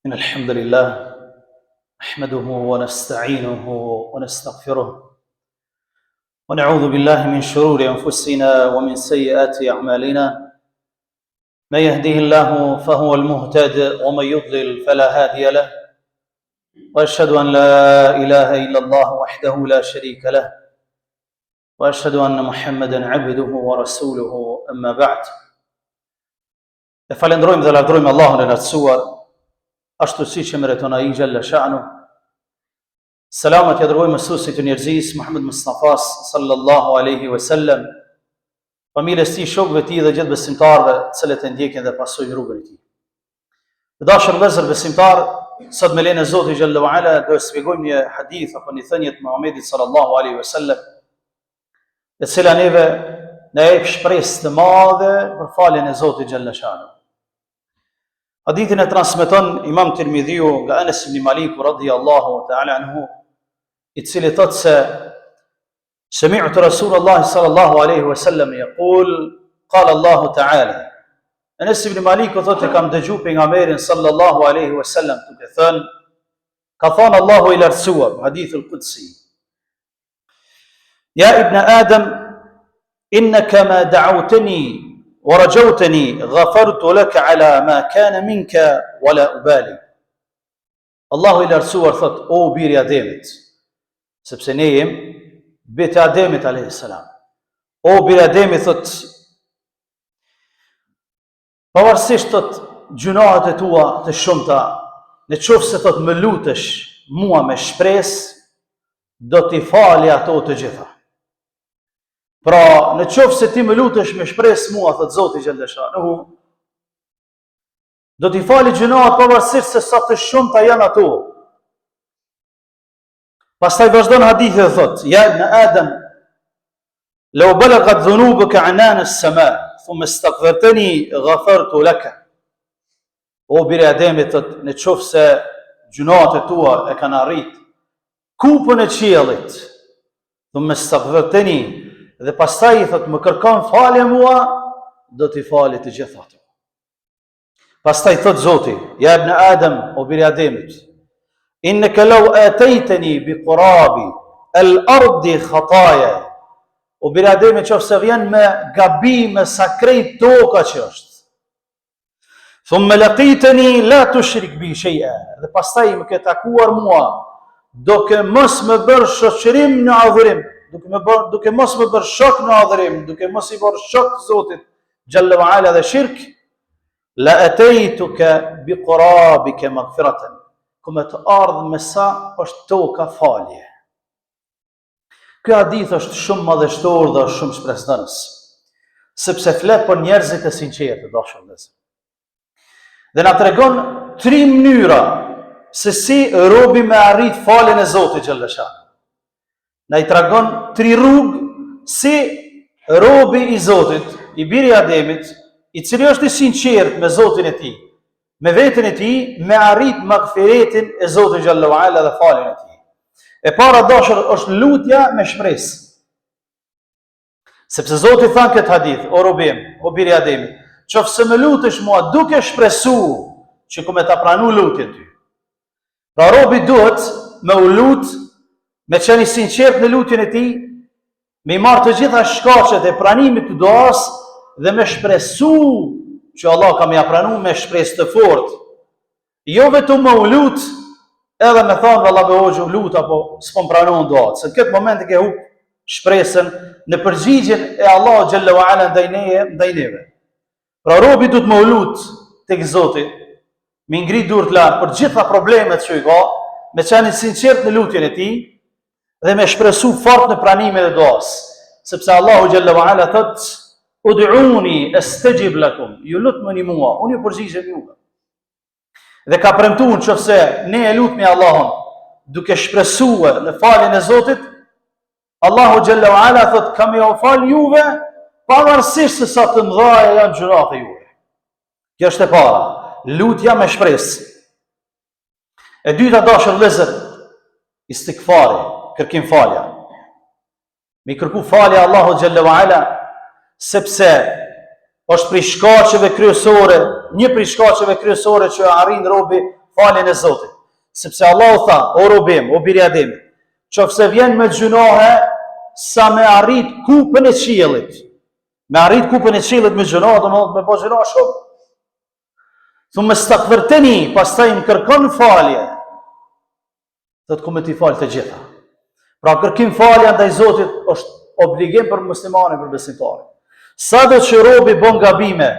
إن الحمد لله نحمده ونستعينه ونستغفره ونعوذ بالله من شرور أنفسنا ومن سيئات أعمالنا من يهده الله فهو المهتد ومن يضلل فلا هادي له وأشهد أن لا إله إلا الله وحده لا شريك له وأشهد أن محمدا عبده ورسوله أما بعد. Falendrojmë dhe lavdrojmë Allahun e lartësuar, ashtu siç e meriton ai xhalla sha'nu. Selamat ja dërgojmë mësuesit të njerëzisë Muhammed Mustafas sallallahu alaihi wasallam, familjes tij, shokëve të tij dhe gjithë besimtarëve të cilët e ndjekin dhe pasojnë rrugën e tij. Të dashur vëllezër besimtar, sot me lejen e Zotit xhalla wa ala do të shpjegojmë një hadith apo një thënie të Muhamedit sallallahu alaihi wasallam, e cila neve na jep shpresë të madhe për faljen e Zotit xhalla sha'nu. Hadithin e transmeton Imam Tirmidhiu nga Anas ibn Malik radhiyallahu ta'ala anhu, i cili thot se sami'tu Rasulullah sallallahu alaihi wasallam yaqul qala Allah ta'ala. Anas ibn Malik thot e kam dëgjuar pejgamberin sallallahu alaihi wasallam duke thënë, ka thënë Allahu i lartësuar, hadithul qudsi: Ya ibn Adam, innaka ma da'awtani ورجوتني غفرت لك على ما كان منك ولا أبالي. Allahu i lartësuar thot, o biri Ademit, sepse ne jem bita Ademit alayhi salam. O biri Ademit thot, pavarësisht thot gjunahet e tua të shumta, në qoftë se thot më lutesh mua me shpresë, do t'i fali ato të gjitha. Pra, në qoftë se ti më lutesh me shpresë mua, thot Zoti xhalla sha'nuhu, do t'i fali gjunahet pavarësisht se sa të shumta janë ato. Pastaj vazhdon hadithi dhe thot: Ya ibn Adam, law balaghat dhunubuka anan as-sama, thumma istaghfartani ghafartu laka. O biri Ademit thot, në qoftë se gjunahet e tua e kanë arrit kupën e qiellit, thumma istaghfartani, dhe pastaj i thot më kërkon falje mua, do t'i fali të gjitha ato. Pastaj thot Zoti: Ya ibn Adam, o biri Ademit, innaka law ataytani bi qurabi al-ardi khataya. O biri Ademit, nëse vjen me gabime sa krejt toka që është. Thumma laqitani la tushrik bi shay'a. Dhe pastaj më ke takuar mua, duke mos më bërë shoqërim në adhurim, duke mos më bërë shok në adhurim, duke mos i bërë shok Zotit xhalla wa ala dhe shirk, la ataytuka bi qurabika maghfiratan. Kuma të ardh me sa është toka falje. Ky hadith është shumë madhështor dhe është shumë shpresdhënës, sepse flet për njerëzit e sinqertë, dashur vëllezër. Dhe na tregon 3 mënyra se si robi me arrit faljen e Zotit xhalla sha'nu. Na i tregon 3 rrugë si robi i Zotit, i biri Ademit, i cili është i sinqert me Zotin e tij, me veten e tij, me arrit magfiretin e Zotit xhalla wa ala dhe faljen e tij. E para dashur është lutja me shpresë. Sepse Zoti than këtë hadith: o robim, o biri Ademit, qofse më lutesh mua duke shpresuar që ku me ta pranu lutjen ty. Pra robi duhet me u lut, me qenë i sinqert në lutjen e tij, me i marrë të gjitha shkaqet e pranimit të duas dhe me shpresu që Allah ka me ja pranu me shpresë të fortë. Jo vetëm me u lut, edhe me thonë valla be hoxhu lut apo s'po pranon duat, se në këtë moment e ke hup shpresën në përgjigjen e Allah xhalla wa ala ndaj neve. Pra robi duhet me u lut tek Zoti, me ngrit durët lart për gjitha problemet që i ka, me qenë i sinqert në lutjen e tij, dhe me shpresu fort në pranimin e duas, sepse Allahu xhalla wa ala thot: ud'uni astajib lakum, ju lutni mua, unë ju përgjigjem juve. Dhe ka premtuar nëse ne e lutmi Allahun duke shpresuar në faljen e Zotit, Allahu xhalla wa ala thot: kam ja fal juve pavarësisht se sa të mëdha janë gjunat e juve. Kjo është e para, lutja me shpresë. E dyta dashur vëllezër, istighfari, kërkim falja. Me kërku falja Allahu xhalla wa ala, sepse është prej shkaqeve kryesore, një prej shkaqeve kryesore që arrin robi faljen e Zotit. Sepse Allahu tha, o robim, o biri Ademit, qofse vjen me gjunohe sa me arrit kupën e qiellit. Me arrit kupën e qiellit me gjunohe, do me po gjunohe shumë. Thumë staghfirtani, pastaj më kërkon falje. Do të kumë ti falë të gjitha. Pra kërkim falja ndaj Zotit është obligim për muslimanin, për besimtarin. Sado që robi bën gabime,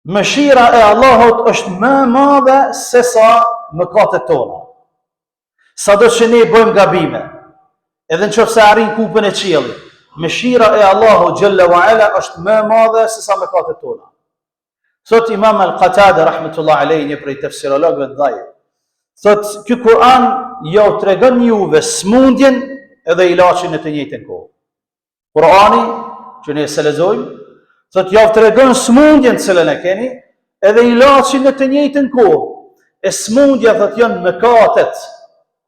mëshira e Allahut është më e madhe se sa mëkatet tona. Sado që ne bëjmë gabime, edhe nëse arrin kupën e qiellit, mëshira e Allahut xhalla wa ala është më e madhe se sa mëkatet tona. Thot Imam Al-Qatada rahmetullah alayhi, një prej tefsirologëve të dhaj, thot ky Kur'an jo tregon juve smundjen edhe ilaçin në të njëjtën kohë. Kur'ani që ne e lexojmë, thot ja tregon smundjen cilën e keni, edhe ilaçin në të njëjtën kohë. E smundja thot janë mëkatet.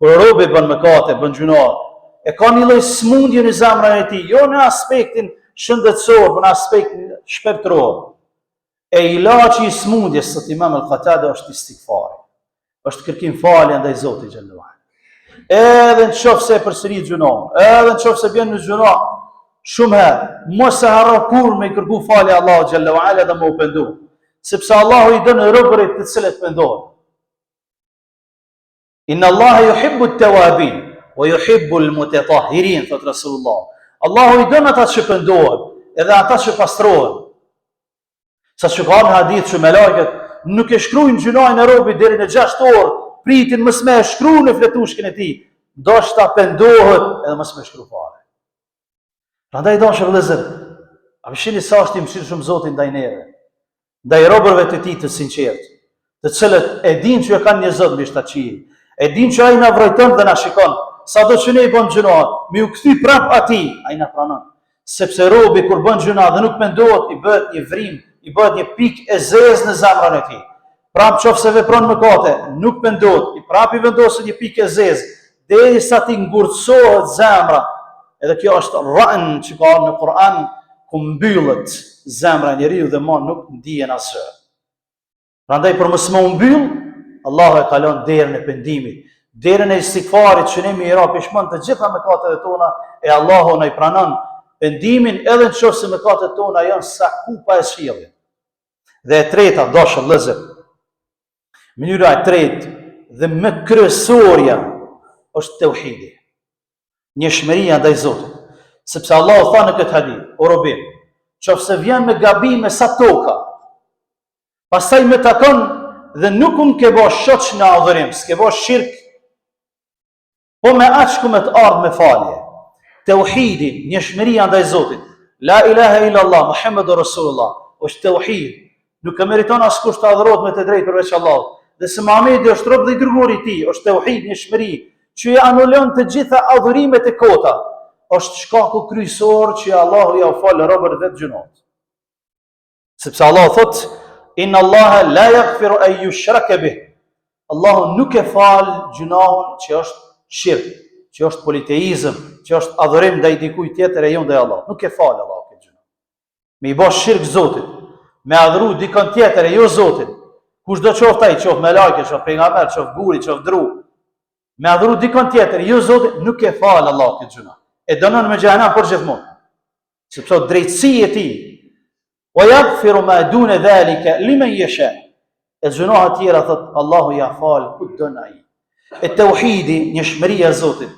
Kur robi bën mëkate, bën gjuna, e ka një lloj smundje në zemrën e tij, jo në aspektin shëndetësor, por në aspektin shpirtëror. E ilaçi i smundjes, thot Imam Al-Qatada, është istighfari. Është kërkim falje ndaj Zotit xhallahu ala. Edhe nëse e përsërit gjunon, edhe nëse bën në gjuna shumë herë, mos e harro kur me kërku falje Allahu xhallahu ala dhe më u pendu, sepse Allahu i dën robërit të cilët pendohen. Inna Allaha yuhibbu at-tawabin wa yuhibbu al-mutatahhirin, thot Rasulullah. Allahu i dën ata që pendohen, edhe ata që pastrohen. Sa që ka në hadith që me lajket nuk e shkrujnë gjunajnë e robit deri në 6 orë, pritin mës me shkru në fletushkin e ti, do shta pendohet edhe mës me shkru fare. Prandaj do shë vëllezër, a shihni sa është i mëshirë shumë Zotin ndaj neve, ndaj robërve të ti të sinqertë, të cilët e din që e kanë një Zot mbi shtatëqij, e din që ai na vrojton dhe na shikon, sado që ne i bën gjuna, mi u kthy prap atij, ai na pranon. Sepse robi kur bën gjuna dhe nuk pendohet, i bëhet një vrim, i bëhet një pikë e zezë në zemrën e tij. Prap qofse vepron mëkate, nuk pendohet, i prap i vendoset një pikë e zezë, derisa ti ngurtësohet zemra. Edhe kjo është ra'an që ka në Kur'an, ku mbyllet zemra e njeriu dhe më nuk ndihen asgjë. Prandaj për mos më mbyll, Allahu e kalon derën e pendimit, derën e istighfarit që ne më i ra pishmon të gjitha mëkatet tona, e Allahu na i pranon pendimin edhe nëse mëkatet tona janë sa kupa e qiellit. Dhe e treta, dashur vëllezër, mënyra e tretë dhe më kryesorja është tauhidi. Njëshmëria ndaj Zotit. Sepse Allahu tha në këtë hadith, o robim, qofse vjen me gabime sa toka, pastaj më takon dhe nuk ke bë shoç në adhurim, s'ke bë shirk, po me aq ku më të ardh me falje. Tauhidi, njëshmëria ndaj Zotit. La ilaha illa Allah, Muhammedur Rasulullah, është tauhid. Nuk e meriton askush të adhurohet me të drejtë përveç Allahut. Dhe se Muhamedi është rob dhe i dërguari i tij, është tauhid, njëshmëri, që i anulon të gjitha adhurimet e kota. Është shkaku kryesor që Allahu ja fal robët vetë gjunat. Sepse Allahu thot, inna Allaha la yaghfiru an yushraka bih. Allahu nuk e fal gjunahun që është shirk, që është politeizëm, që është adhurim ndaj dikujt tjetër e jo ndaj Allahut. Nuk e fal Allahu këtë gjuna. Me i bash shirk Zotit, me adhuru dikon tjetër e jo Zotit. Kushdo qoftë ai, qoftë me lajke, qoftë pejgamber, qoftë guri, qoftë dru, me adhuru dikon tjetër, jo Zotit, nuk e fal Allahu këtë gjuna. E dënon me xhehenam për gjithmonë. Sepse drejtësia e tij, wa yaghfiru ma duna dhalika liman yasha. E gjunoha të tjera thot Allahu ja fal ku don ai. E tauhidi, njëshmëria e Zotit,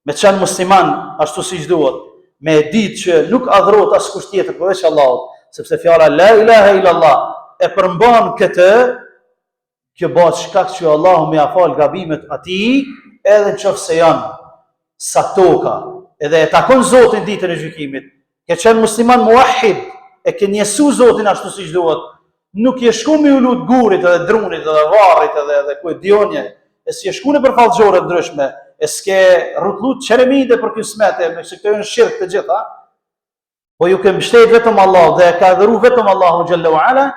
me të qenë musliman ashtu siç duhet, me ditë që nuk adhurohet askush tjetër përveç Allahut, sepse fjala la ilaha illa Allah e përmban këtë, kjo bëhet shkak që Allahu më ia fal gabimet atij, edhe nëse janë sa toka, edhe e takon Zotin ditën e gjykimit. Ke qenë musliman muahhid, e ke njësu Zotin ashtu siç duhet, nuk je shku me u lut gurit edhe drunit edhe varrit edhe ku e dionje, e si je shku në për fallxhore ndryshme, e s'ke rrotullut çeremide për kismete, me se këto janë shirk të gjitha, po ju ke mbështet vetëm Allah dhe ka dhëru vetëm Allahu xhallahu ala,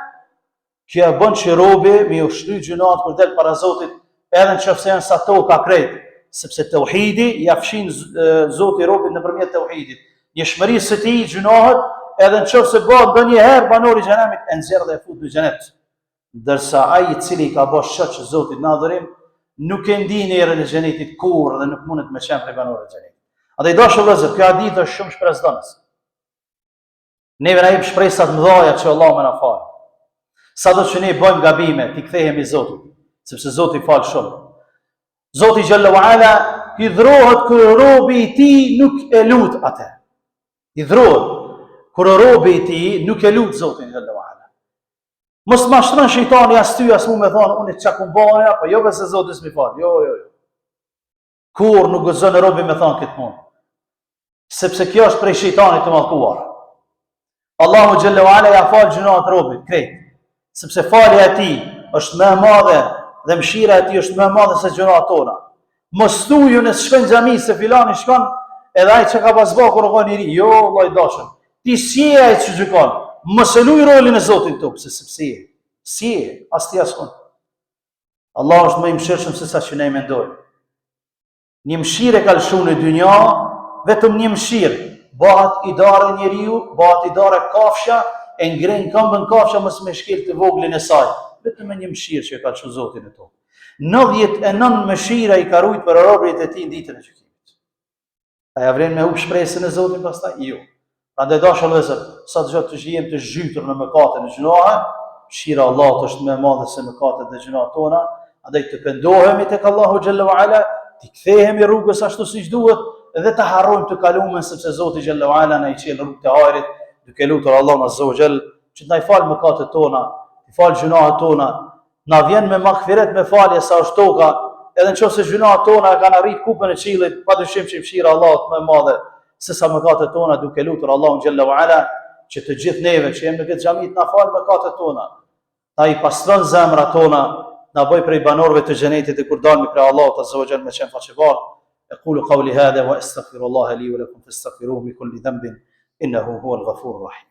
që ja bën që robi me u shty gjunat kur del para Zotit, edhe nëse janë sa toka krejt, sepse tauhidi ja fshin Zoti robit nëpërmjet tauhidit. Njëshmërisë së tij gjunohet, edhe nëse bëhet ndonjëherë banor i xhenemit, e nxjerr dhe e fut në xhenet. ndërsa ai I cili ka bërë shoq Zotit në adhurim, nuk e ndin erën e xhenetit kurrë dhe nuk mundet me qenë prej banorëve të xhenetit. Andaj dashur vëllezër, kjo hadith është shumë shpresdhënës. Neve na jep shpresat mëdha që Allah më na fal. Sado që ne bëjmë gabime, ti kthehemi Zotit, sepse Zoti fal shumë. Zoti xhalla wa ala I dhrohet kur robi I tij nuk e lut atë. I dhrohet kur robi I tij nuk e lut Zotin xhalla wa ala. Mos mashtron shejtani as ty as mu me thonë unë çka kum bënë apo jo se Zoti s'mi fal. Jo. Kur nuk gëzon robi me thonë këtë punë. Sepse kjo është prej shejtanit të mallkuar. Allahu xhalla wa ala ja fal gjunat robit krejt. Sepse falja e tij është më e madhe dhe mëshira e tij është më e madhe se gjunat tona. Mos thuju në shkon xhami se filani shkon edhe ai çka ka pas bërë kur qenë I ri. Jo, vllai dashur. Ti si ai që gjykon? Mos e luj rolin e Zotit tu, sepse si as ti askon. Allah është më I mëshirshëm se sa që ne mendojmë. Një mëshirë ka lëshuar në dynja, vetëm një mëshirë. Bëhet I darë njeriu, bëhet I darë kafsha, e ngren këmbën kafsha mos me shkel të voglin e saj. Vetëm një mëshirë që ka lëshuar Zoti në tokë. 99 mëshira I ka rujt për robërit e tij në ditën e gjykimit. A ja vlen me humb shpresën e Zotit pastaj? Jo. Prandaj dashur vëllezër, sa të të jemi të zhytur në mëkate në gjunohe, mëshira e Allahut është më e madhe se mëkatet e gjunohave tona, andaj të pendohemi tek Allahu xhalla wa ala, të kthehemi rrugës ashtu siç duhet dhe të harrojmë të kaluamën sepse Zoti xhalla wa ala na I çel rrugën e hajrit, duke lutur Allahun azza wa jall që të na fal mëkatet tona, të fal gjunohat tona, na vjen me magfiret me falje sa është toka, edhe nëse gjunohat tona kanë arrit kupën e qiellit, padyshim që mëshira e Allahut më e madhe se sa mëkatet tona, duke lutur Allahun xhalla wa ala që të gjithë neve që jemi në këtë xhami të na fal mëkatet tona, ta I pastron zemrat tona, na bëj prej banorëve të xhenetit e kur dalmi prej Allahut azza wa jall me qenë faqevar. أقول قولي هذا وأستغفر الله لي ولكم فاستغفروه من كل ذنب إنه هو الغفور الرحيم.